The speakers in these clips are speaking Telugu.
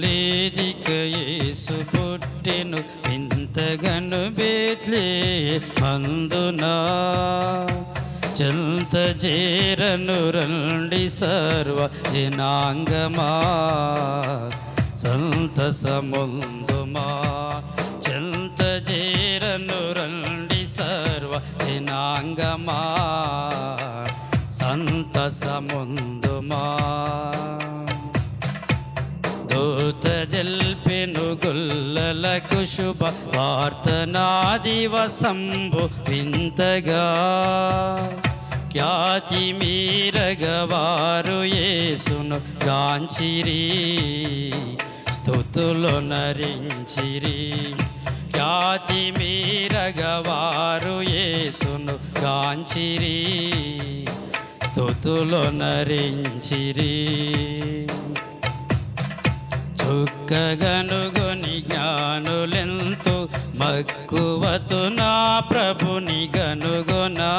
లేదిక యేసు పుట్టెను వింతగను బేత్లెహేమందునా చెంత చేరను రండి సర్వ జనాంగమా సంతసముందుమా చెంత చేరను రండి సర్వ జనాంగమా సంతసముందుమా దూత జల్పెను గొల్లలకు శుభ వార్తనా దివసంబు వింతగా ఖ్యాతి మీరగవారు యేసును గాంచిరి స్తుతులు నరించిరి ఖ్యాతి మీరగవారు యేసును గాంచిరి స్తుతులు నరించిరి చుక్కగనుగొని జ్ఞానులెంతో మక్కువతో నా ప్రభుని గనుగొనా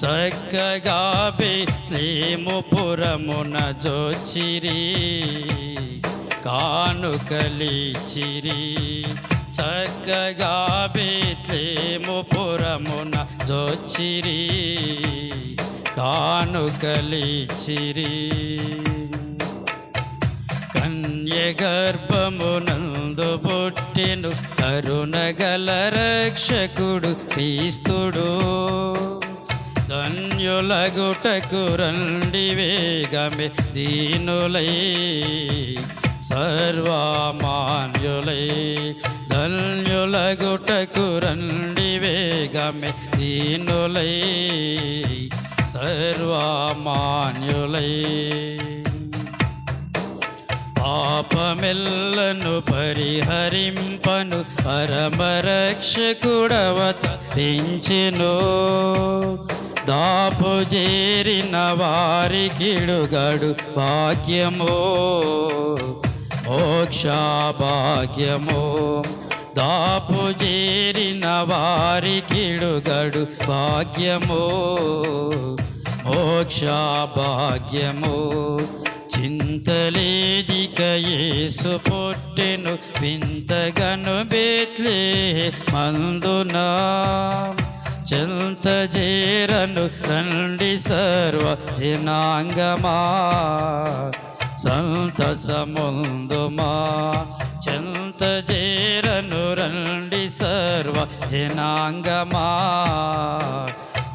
చక్కగా బేత్లెహేము పురమున జోచిరి కానుకలిచిరి చక్కగా బేత్లెహేము పురమున జోచిరి కానుకలిచిరి కన్య గర్భమునందు పుట్టెను కరుణగల రక్షకుడు క్రీస్తుడు ధన్యులగుటకు రండి వేగమే దీనులై సర్వమాన్యులై ధన్యులగుటకు రండి వేగమే దీనులై సర్వమాన్యులై పాపమెల్లను పరిహరింపను పరమరక్షకుడవతరించెను దాపు చేరిన వారికిడుగడు భాగ్యమో మోక్ష భాగ్యమో దాపు చేరిన వారికిడుగడు భాగ్యమో మోక్ష భాగ్యమో చింతలేదిక యేసు పుట్టెను వింతగను బేత్లెహేమందునా చెంత చేరను రండి సర్వ జనాంగమా సంతసముందుమా చెంత చేరను రండి సర్వ జనాంగమా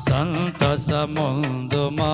సంతసముందుమా